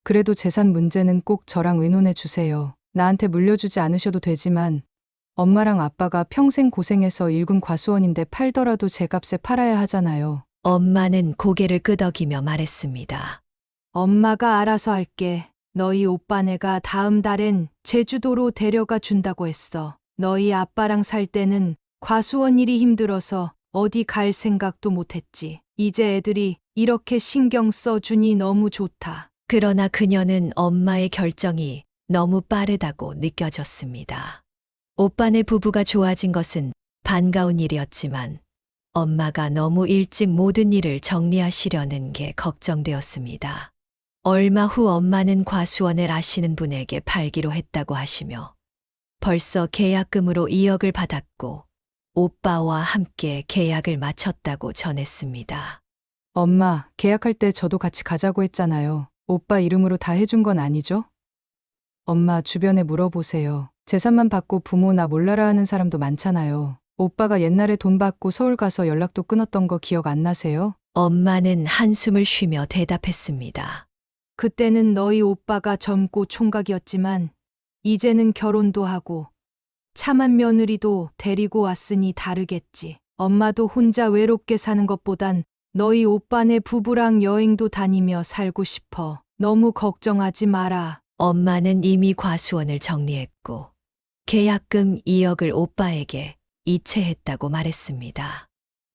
그래도 재산 문제는 꼭 저랑 의논해 주세요. 나한테 물려주지 않으셔도 되지만 엄마랑 아빠가 평생 고생해서 일군 과수원인데 팔더라도 제 값에 팔아야 하잖아요. 엄마는 고개를 끄덕이며 말했습니다. 엄마가 알아서 할게. 너희 오빠네가 다음 달엔 제주도로 데려가 준다고 했어. 너희 아빠랑 살 때는 과수원 일이 힘들어서 어디 갈 생각도 못했지. 이제 애들이 이렇게 신경 써주니 너무 좋다. 그러나 그녀는 엄마의 결정이 너무 빠르다고 느껴졌습니다. 오빠네 부부가 좋아진 것은 반가운 일이었지만 엄마가 너무 일찍 모든 일을 정리하시려는 게 걱정되었습니다. 얼마 후 엄마는 과수원을 아시는 분에게 팔기로 했다고 하시며 벌써 계약금으로 2억을 받았고 오빠와 함께 계약을 마쳤다고 전했습니다. 엄마, 계약할 때 저도 같이 가자고 했잖아요. 오빠 이름으로 다 해준 건 아니죠? 엄마, 주변에 물어보세요. 재산만 받고 부모 나 몰라라 하는 사람도 많잖아요. 오빠가 옛날에 돈 받고 서울 가서 연락도 끊었던 거 기억 안 나세요? 엄마는 한숨을 쉬며 대답했습니다. 그때는 너희 오빠가 젊고 총각이었지만 이제는 결혼도 하고 참한 며느리도 데리고 왔으니 다르겠지. 엄마도 혼자 외롭게 사는 것보단 너희 오빠네 부부랑 여행도 다니며 살고 싶어. 너무 걱정하지 마라. 엄마는 이미 과수원을 정리했고 계약금 2억을 오빠에게 이체했다고 말했습니다.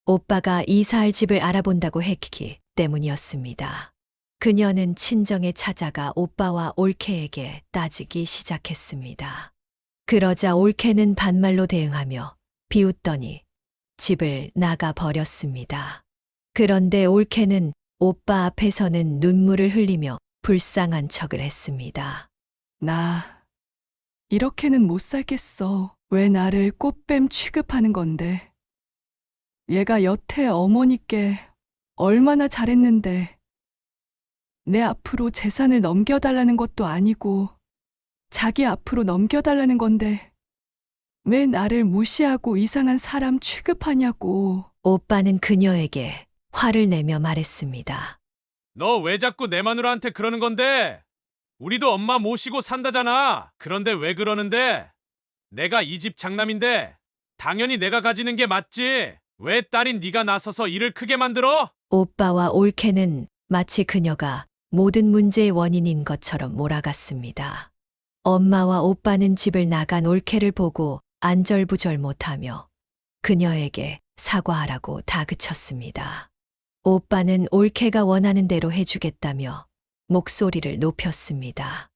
오빠가 이사할 집을 알아본다고 했기 때문이었습니다. 그녀는 친정에 찾아가 오빠와 올케에게 따지기 시작했습니다. 그러자 올케는 반말로 대응하며 비웃더니 집을 나가 버렸습니다. 그런데 올케는 오빠 앞에서는 눈물을 흘리며 불쌍한 척을 했습니다. 나 이렇게는 못 살겠어. 왜 나를 꽃뱀 취급하는 건데. 얘가 여태 어머니께 얼마나 잘했는데 내 앞으로 재산을 넘겨달라는 것도 아니고 자기 앞으로 넘겨달라는 건데 왜 나를 무시하고 이상한 사람 취급하냐고. 오빠는 그녀에게 화를 내며 말했습니다. 너 왜 자꾸 내 마누라한테 그러는 건데? 우리도 엄마 모시고 산다잖아. 그런데 왜 그러는데? 내가 이 집 장남인데 당연히 내가 가지는 게 맞지. 왜 딸인 네가 나서서 일을 크게 만들어? 오빠와 올케는 마치 그녀가 모든 문제의 원인인 것처럼 몰아갔습니다. 엄마와 오빠는 집을 나간 올케를 보고 안절부절 못하며 그녀에게 사과하라고 다그쳤습니다. 오빠는 올케가 원하는 대로 해주겠다며 목소리를 높였습니다.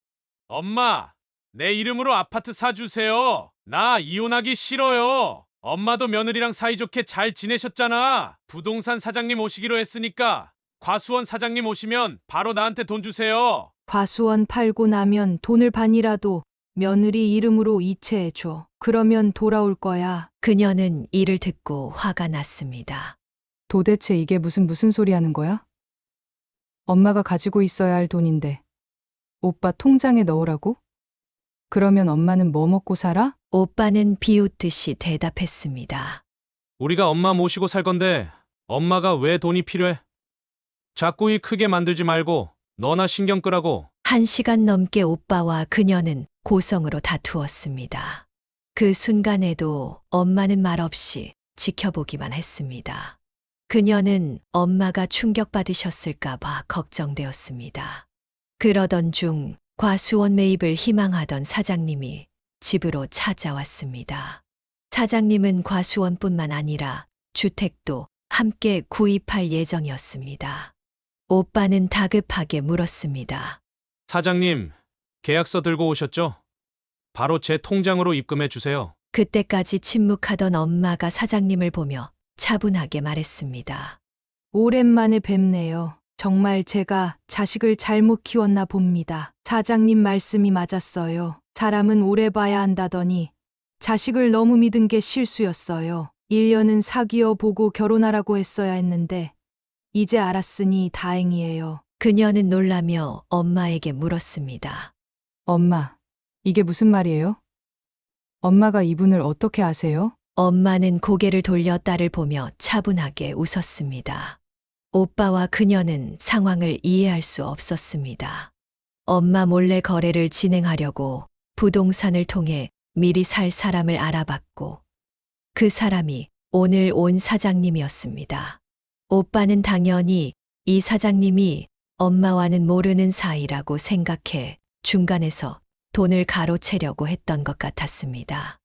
엄마, 내 이름으로 아파트 사주세요. 나 이혼하기 싫어요. 엄마도 며느리랑 사이좋게 잘 지내셨잖아. 부동산 사장님 오시기로 했으니까 과수원 사장님 오시면 바로 나한테 돈 주세요. 과수원 팔고 나면 돈을 반이라도 며느리 이름으로 이체해줘. 그러면 돌아올 거야. 그녀는 이를 듣고 화가 났습니다. 도대체 이게 무슨 소리 하는 거야? 엄마가 가지고 있어야 할 돈인데 오빠 통장에 넣으라고? 그러면 엄마는 뭐 먹고 살아? 오빠는 비웃듯이 대답했습니다. 우리가 엄마 모시고 살 건데 엄마가 왜 돈이 필요해? 자꾸 일 크게 만들지 말고 너나 신경 끄라고. 1시간 넘게 오빠와 그녀는 고성으로 다투었습니다. 그 순간에도 엄마는 말없이 지켜보기만 했습니다. 그녀는 엄마가 충격받으셨을까봐 걱정되었습니다. 그러던 중 과수원 매입을 희망하던 사장님이 집으로 찾아왔습니다. 사장님은 과수원뿐만 아니라 주택도 함께 구입할 예정이었습니다. 오빠는 다급하게 물었습니다. 사장님, 계약서 들고 오셨죠? 바로 제 통장으로 입금해 주세요. 그때까지 침묵하던 엄마가 사장님을 보며 차분하게 말했습니다. 오랜만에 뵙네요. 정말 제가 자식을 잘못 키웠나 봅니다. 사장님 말씀이 맞았어요. 사람은 오래 봐야 한다더니 자식을 너무 믿은 게 실수였어요. 1년은 사귀어 보고 결혼하라고 했어야 했는데 이제 알았으니 다행이에요. 그녀는 놀라며 엄마에게 물었습니다. 엄마, 이게 무슨 말이에요? 엄마가 이분을 어떻게 아세요? 엄마는 고개를 돌려 딸을 보며 차분하게 웃었습니다. 오빠와 그녀는 상황을 이해할 수 없었습니다. 엄마 몰래 거래를 진행하려고 부동산을 통해 미리 살 사람을 알아봤고 그 사람이 오늘 온 사장님이었습니다. 오빠는 당연히 이 사장님이 엄마와는 모르는 사이라고 생각해 중간에서 돈을 가로채려고 했던 것 같았습니다.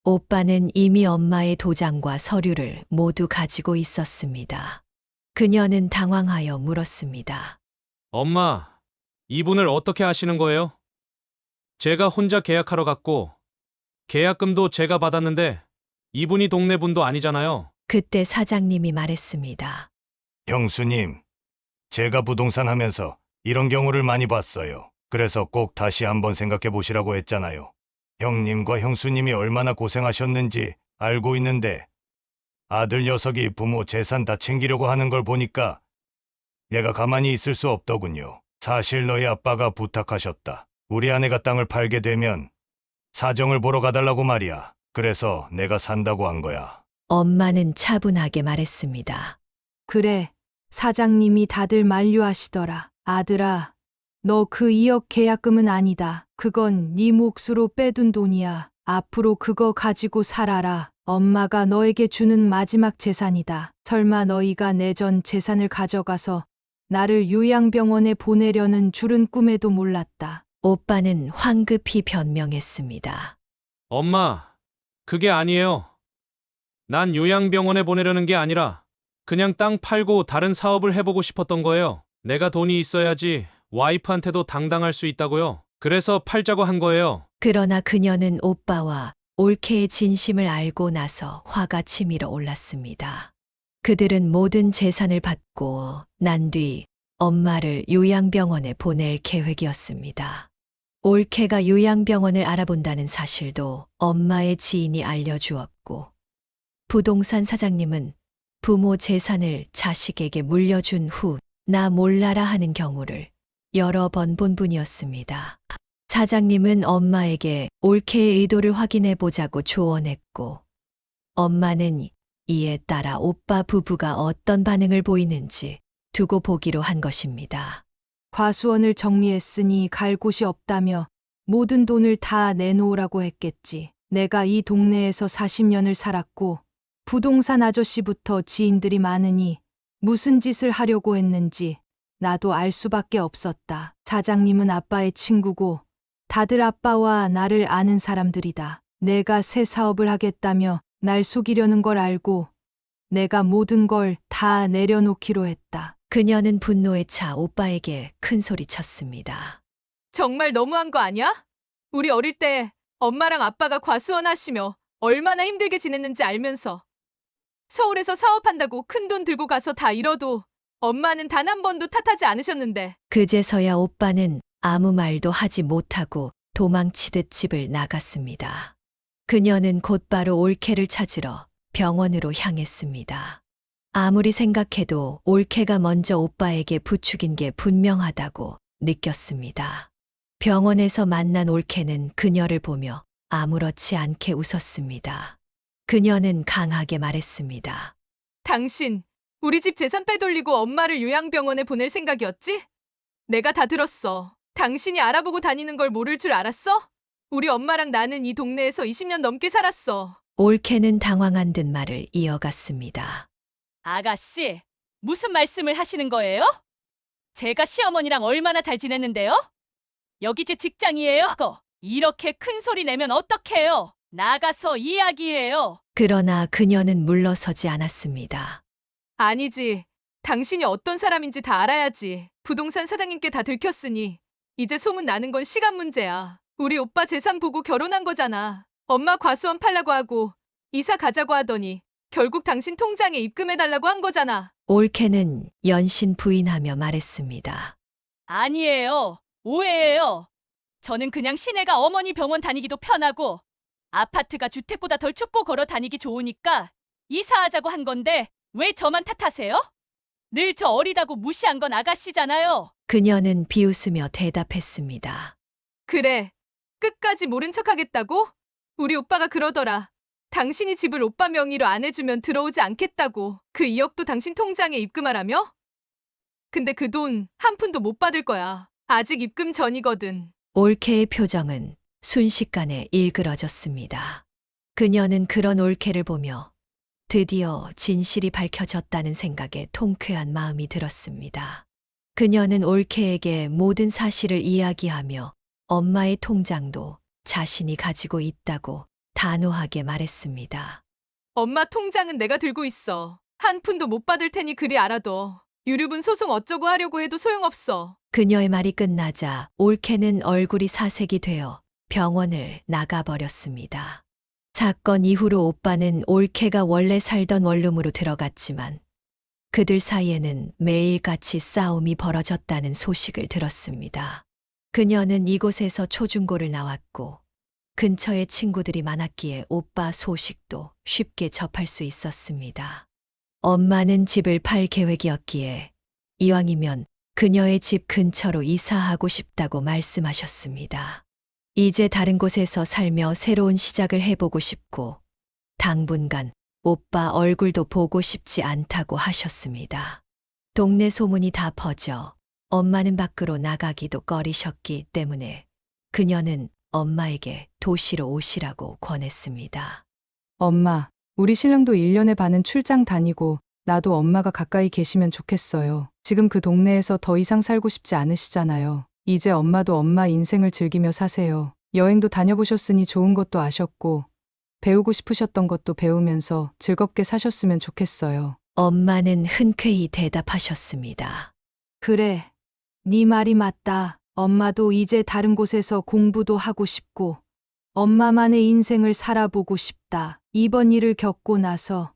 오빠는 이미 엄마의 도장과 서류를 모두 가지고 있었습니다. 그녀는 당황하여 물었습니다. 엄마, 이분을 어떻게 아시는 거예요? 제가 혼자 계약하러 갔고 계약금도 제가 받았는데 이분이 동네 분도 아니잖아요. 그때 사장님이 말했습니다. 형수님, 제가 부동산 하면서 이런 경우를 많이 봤어요. 그래서 꼭 다시 한번 생각해 보시라고 했잖아요. 형님과 형수님이 얼마나 고생하셨는지 알고 있는데 아들 녀석이 부모 재산 다 챙기려고 하는 걸 보니까 얘가 가만히 있을 수 없더군요. 사실 너희 아빠가 부탁하셨다. 우리 아내가 땅을 팔게 되면 사정을 보러 가달라고 말이야. 그래서 내가 산다고 한 거야. 엄마는 차분하게 말했습니다. 그래, 사장님이 다들 만류하시더라. 아들아, 너 그 2억 계약금은 아니다. 그건 네 몫으로 빼둔 돈이야. 앞으로 그거 가지고 살아라. 엄마가 너에게 주는 마지막 재산이다. 설마 너희가 내 전 재산을 가져가서 나를 요양병원에 보내려는 줄은 꿈에도 몰랐다. 오빠는 황급히 변명했습니다. 엄마, 그게 아니에요. 난 요양병원에 보내려는 게 아니라 그냥 땅 팔고 다른 사업을 해보고 싶었던 거예요. 내가 돈이 있어야지 와이프한테도 당당할 수 있다고요. 그래서 팔자고 한 거예요. 그러나 그녀는 오빠와 올케의 진심을 알고 나서 화가 치밀어 올랐습니다. 그들은 모든 재산을 받고 난 뒤 엄마를 요양병원에 보낼 계획이었습니다. 올케가 요양병원을 알아본다는 사실도 엄마의 지인이 알려주었고 부동산 사장님은 부모 재산을 자식에게 물려준 후 나 몰라라 하는 경우를 여러 번 본 분이었습니다. 사장님은 엄마에게 올케의 의도를 확인해 보자고 조언했고 엄마는 이에 따라 오빠 부부가 어떤 반응을 보이는지 두고 보기로 한 것입니다. 과수원을 정리했으니 갈 곳이 없다며 모든 돈을 다 내놓으라고 했겠지. 내가 이 동네에서 40년을 살았고 부동산 아저씨부터 지인들이 많으니 무슨 짓을 하려고 했는지 나도 알 수밖에 없었다. 사장님은 아빠의 친구고 다들 아빠와 나를 아는 사람들이다. 내가 새 사업을 하겠다며 날 속이려는 걸 알고 내가 모든 걸 다 내려놓기로 했다. 그녀는 분노에 차 오빠에게 큰 소리 쳤습니다. 정말 너무한 거 아니야? 우리 어릴 때 엄마랑 아빠가 과수원 하시며 얼마나 힘들게 지냈는지 알면서 서울에서 사업한다고 큰돈 들고 가서 다 잃어도 엄마는 단 한 번도 탓하지 않으셨는데 그제서야 오빠는 아무 말도 하지 못하고 도망치듯 집을 나갔습니다. 그녀는 곧바로 올케를 찾으러 병원으로 향했습니다. 아무리 생각해도 올케가 먼저 오빠에게 부추긴 게 분명하다고 느꼈습니다. 병원에서 만난 올케는 그녀를 보며 아무렇지 않게 웃었습니다. 그녀는 강하게 말했습니다. 당신 우리 집 재산 빼돌리고 엄마를 요양병원에 보낼 생각이었지? 내가 다 들었어. 당신이 알아보고 다니는 걸 모를 줄 알았어? 우리 엄마랑 나는 이 동네에서 20년 넘게 살았어. 올케는 당황한 듯 말을 이어갔습니다. 아가씨, 무슨 말씀을 하시는 거예요? 제가 시어머니랑 얼마나 잘 지냈는데요? 여기 제 직장이에요. 이렇게 큰 소리 내면 어떡해요? 나가서 이야기해요. 그러나 그녀는 물러서지 않았습니다. 아니지. 당신이 어떤 사람인지 다 알아야지. 부동산 사장님께 다 들켰으니 이제 소문 나는 건 시간 문제야. 우리 오빠 재산 보고 결혼한 거잖아. 엄마 과수원 팔라고 하고 이사 가자고 하더니 결국 당신 통장에 입금해달라고 한 거잖아. 올케는 연신 부인하며 말했습니다. 아니에요. 오해예요. 저는 그냥 시내가 어머니 병원 다니기도 편하고 아파트가 주택보다 덜 춥고 걸어 다니기 좋으니까 이사하자고 한 건데 왜 저만 탓하세요? 늘 저 어리다고 무시한 건 아가씨잖아요. 그녀는 비웃으며 대답했습니다. 그래. 끝까지 모른 척 하겠다고? 우리 오빠가 그러더라. 당신이 집을 오빠 명의로 안 해주면 들어오지 않겠다고. 그 2억도 당신 통장에 입금하라며? 근데 그 돈 한 푼도 못 받을 거야. 아직 입금 전이거든. 올케의 표정은 순식간에 일그러졌습니다. 그녀는 그런 올케를 보며 드디어 진실이 밝혀졌다는 생각에 통쾌한 마음이 들었습니다. 그녀는 올케에게 모든 사실을 이야기하며 엄마의 통장도 자신이 가지고 있다고 단호하게 말했습니다. 엄마 통장은 내가 들고 있어. 한 푼도 못 받을 테니 그리 알아둬. 유류분 소송 어쩌고 하려고 해도 소용없어. 그녀의 말이 끝나자 올케는 얼굴이 사색이 되어 병원을 나가버렸습니다. 사건 이후로 오빠는 올케가 원래 살던 원룸으로 들어갔지만 그들 사이에는 매일같이 싸움이 벌어졌다는 소식을 들었습니다. 그녀는 이곳에서 초중고를 나왔고 근처에 친구들이 많았기에 오빠 소식도 쉽게 접할 수 있었습니다. 엄마는 집을 팔 계획이었기에 이왕이면 그녀의 집 근처로 이사하고 싶다고 말씀하셨습니다. 이제 다른 곳에서 살며 새로운 시작을 해보고 싶고 당분간 오빠 얼굴도 보고 싶지 않다고 하셨습니다. 동네 소문이 다 퍼져 엄마는 밖으로 나가기도 꺼리셨기 때문에 그녀는 엄마에게 도시로 오시라고 권했습니다. 엄마, 우리 신랑도 1년에 반은 출장 다니고 나도 엄마가 가까이 계시면 좋겠어요. 지금 그 동네에서 더 이상 살고 싶지 않으시잖아요. 이제 엄마도 엄마 인생을 즐기며 사세요. 여행도 다녀보셨으니 좋은 것도 아셨고 배우고 싶으셨던 것도 배우면서 즐겁게 사셨으면 좋겠어요. 엄마는 흔쾌히 대답하셨습니다. 그래, 네 말이 맞다. 엄마도 이제 다른 곳에서 공부도 하고 싶고 엄마만의 인생을 살아보고 싶다. 이번 일을 겪고 나서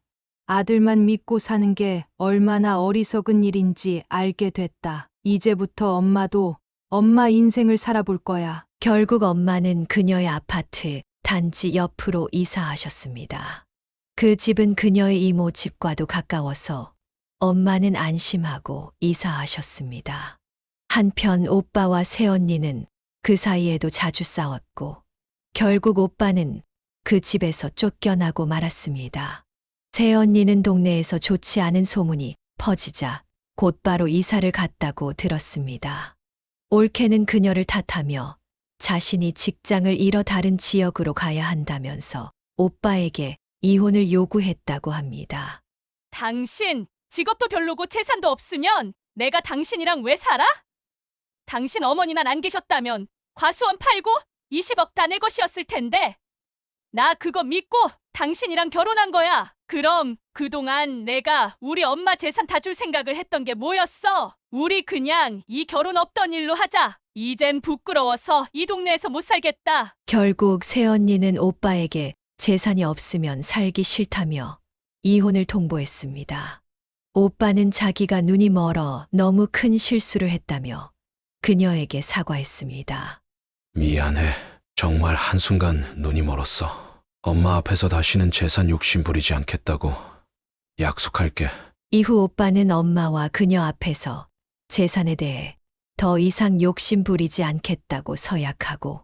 아들만 믿고 사는 게 얼마나 어리석은 일인지 알게 됐다. 이제부터 엄마도 엄마 인생을 살아볼 거야. 결국 엄마는 그녀의 아파트 단지 옆으로 이사하셨습니다. 그 집은 그녀의 이모 집과도 가까워서 엄마는 안심하고 이사하셨습니다. 한편 오빠와 새언니는 그 사이에도 자주 싸웠고 결국 오빠는 그 집에서 쫓겨나고 말았습니다. 새언니는 동네에서 좋지 않은 소문이 퍼지자 곧바로 이사를 갔다고 들었습니다. 올케는 그녀를 탓하며 자신이 직장을 잃어 다른 지역으로 가야 한다면서 오빠에게 이혼을 요구했다고 합니다. 당신 직업도 별로고 재산도 없으면 내가 당신이랑 왜 살아? 당신 어머니만 안 계셨다면 과수원 팔고 20억 다 내 것이었을 텐데. 나 그거 믿고 당신이랑 결혼한 거야. 그럼 그동안 내가 우리 엄마 재산 다 줄 생각을 했던 게 뭐였어? 우리 그냥 이 결혼 없던 일로 하자. 이젠 부끄러워서 이 동네에서 못 살겠다. 결국 새언니는 오빠에게 재산이 없으면 살기 싫다며 이혼을 통보했습니다. 오빠는 자기가 눈이 멀어 너무 큰 실수를 했다며 그녀에게 사과했습니다. 미안해. 정말 한순간 눈이 멀었어. 엄마 앞에서 다시는 재산 욕심 부리지 않겠다고 약속할게. 이후 오빠는 엄마와 그녀 앞에서 재산에 대해 더 이상 욕심 부리지 않겠다고 서약하고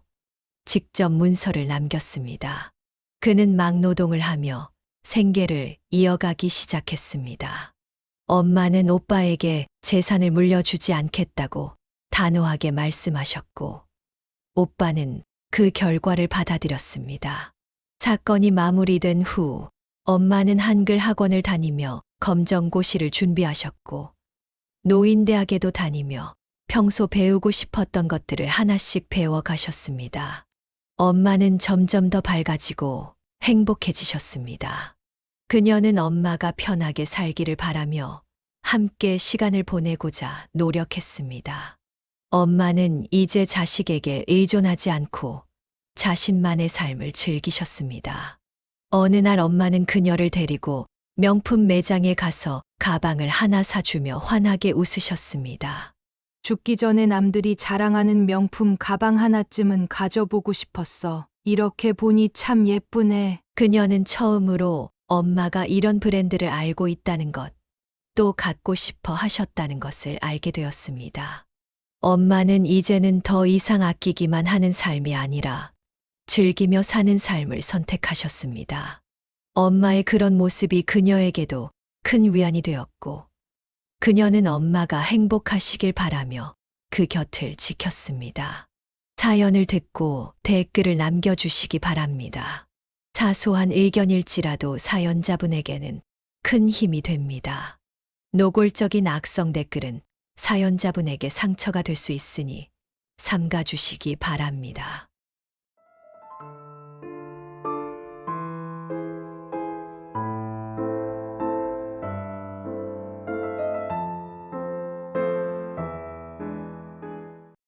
직접 문서를 남겼습니다. 그는 막노동을 하며 생계를 이어가기 시작했습니다. 엄마는 오빠에게 재산을 물려주지 않겠다고 단호하게 말씀하셨고, 오빠는 그 결과를 받아들였습니다. 사건이 마무리된 후 엄마는 한글 학원을 다니며 검정고시를 준비하셨고, 노인대학에도 다니며 평소 배우고 싶었던 것들을 하나씩 배워가셨습니다. 엄마는 점점 더 밝아지고 행복해지셨습니다. 그녀는 엄마가 편하게 살기를 바라며 함께 시간을 보내고자 노력했습니다. 엄마는 이제 자식에게 의존하지 않고 자신만의 삶을 즐기셨습니다. 어느 날 엄마는 그녀를 데리고 명품 매장에 가서 가방을 하나 사주며 환하게 웃으셨습니다. 죽기 전에 남들이 자랑하는 명품 가방 하나쯤은 가져보고 싶었어. 이렇게 보니 참 예쁘네. 그녀는 처음으로 엄마가 이런 브랜드를 알고 있다는 것, 또 갖고 싶어 하셨다는 것을 알게 되었습니다. 엄마는 이제는 더 이상 아끼기만 하는 삶이 아니라 즐기며 사는 삶을 선택하셨습니다. 엄마의 그런 모습이 그녀에게도 큰 위안이 되었고, 그녀는 엄마가 행복하시길 바라며 그 곁을 지켰습니다. 사연을 듣고 댓글을 남겨주시기 바랍니다. 사소한 의견일지라도 사연자분에게는 큰 힘이 됩니다. 노골적인 악성 댓글은 사연자분에게 상처가 될 수 있으니 삼가주시기 바랍니다.